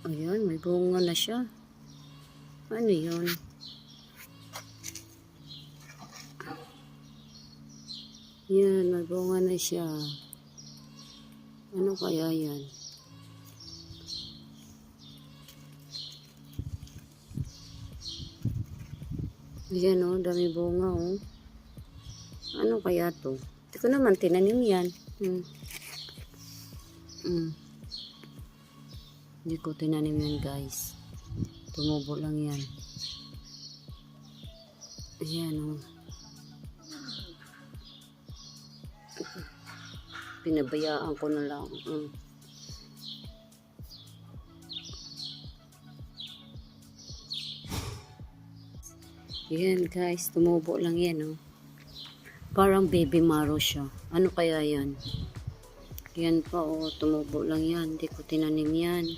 Ayan, may bunga na siya. Ano yun? Yan, may bunga na siya. Ano kaya yan? Ayan o, dami bunga o. Ano kaya to? Hindi ko naman tinanim yan. Hindi ko tinanim yan, guys. Tumubo lang yan. Ayan o. Pinabayaan ko na lang. Ayan, guys. Tumubo lang yan o. Parang baby maro siya. Ano kaya yan? Yan pa o. Tumubo lang yan. Hindi ko tinanim yan.